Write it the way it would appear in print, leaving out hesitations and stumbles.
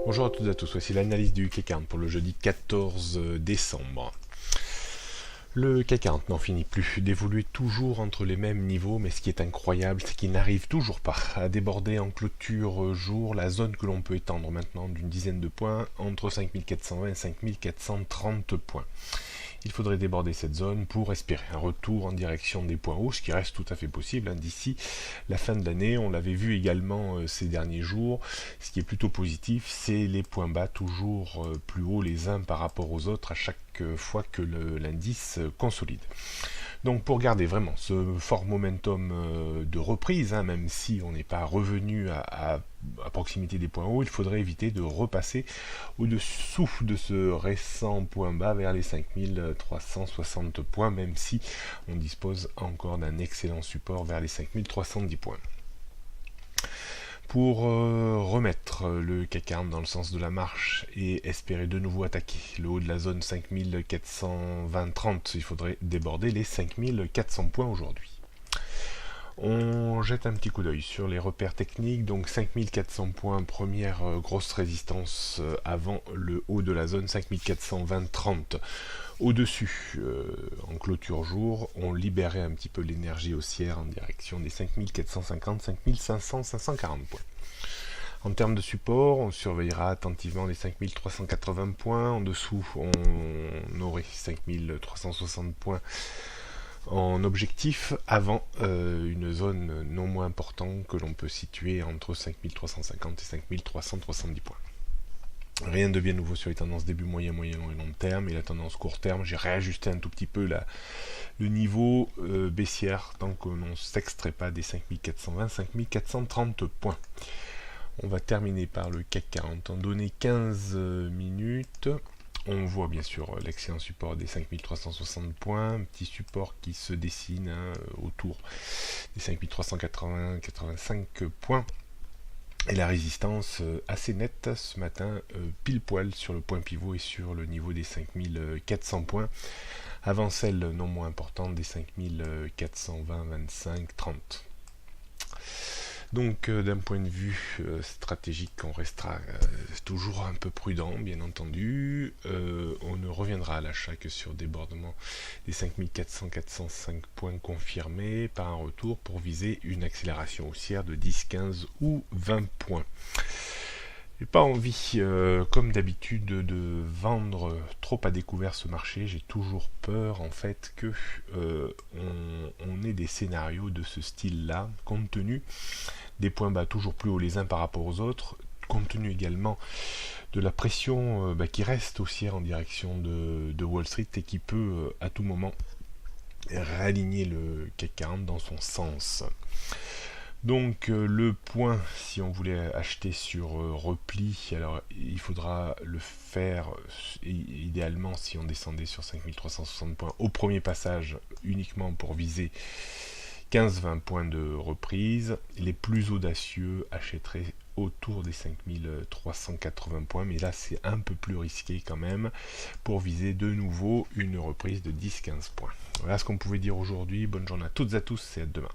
Bonjour à toutes et à tous, voici l'analyse du CAC 40 pour le jeudi 14 décembre. Le CAC 40 n'en finit plus d'évoluer toujours entre les mêmes niveaux, mais ce qui est incroyable, c'est qu'il n'arrive toujours pas à déborder en clôture jour la zone que l'on peut étendre maintenant d'une dizaine de points entre 5420 et 5430 points. Il faudrait déborder cette zone pour espérer un retour en direction des points hauts, ce qui reste tout à fait possible d'ici la fin de l'année. On l'avait vu également ces derniers jours. Ce qui est plutôt positif, c'est les points bas toujours plus hauts les uns par rapport aux autres à chaque fois que l'indice consolide. Donc pour garder vraiment ce fort momentum de reprise, même si on n'est pas revenu à proximité des points hauts, il faudrait éviter de repasser au-dessous de ce récent point bas vers les 5360 points, même si on dispose encore d'un excellent support vers les 5310 points. Pour remettre le CAC 40 dans le sens de la marche et espérer de nouveau attaquer le haut de la zone 5420-30, il faudrait déborder les 5400 points aujourd'hui. On jette un petit coup d'œil sur les repères techniques, donc 5400 points, première grosse résistance avant le haut de la zone 5420-30. Au-dessus, en clôture jour, on libérait un petit peu l'énergie haussière en direction des 5450, 5500, 540 points. En termes de support, on surveillera attentivement les 5380 points. En dessous, on aurait 5360 points en objectif avant une zone non moins importante que l'on peut situer entre 5350 et 5370 points. Rien de bien nouveau sur les tendances début, moyen, long et long terme. Et la tendance court terme, j'ai réajusté un tout petit peu le niveau baissière tant que l'on ne s'extrait pas des 5420, 5430 points. On va terminer par le CAC 40 en données 15 minutes. On voit bien sûr l'excellent support des 5360 points, un petit support qui se dessine autour des 5380-85 points. Et la résistance assez nette ce matin, pile poil sur le point pivot et sur le niveau des 5400 points, avant celle non moins importante des 5420, 25, 30. Donc d'un point de vue stratégique, on restera toujours un peu prudent, bien entendu. On ne reviendra à l'achat que sur débordement des 5400, 405 points confirmés par un retour pour viser une accélération haussière de 10, 15 ou 20 points. J'ai pas envie, comme d'habitude, de vendre trop à découvert ce marché. J'ai toujours peur, en fait, que on ait des scénarios de ce style-là, compte tenu des points bas toujours plus hauts les uns par rapport aux autres, compte tenu également de la pression qui reste haussière en direction de Wall Street et qui peut à tout moment réaligner le CAC 40 dans son sens. Donc le point, si on voulait acheter sur repli, alors il faudra le faire idéalement si on descendait sur 5360 points au premier passage, uniquement pour viser 15-20 points de reprise. Les plus audacieux achèteraient autour des 5380 points, mais là c'est un peu plus risqué quand même pour viser de nouveau une reprise de 10-15 points. Voilà ce qu'on pouvait dire aujourd'hui. Bonne journée à toutes et à tous et à demain.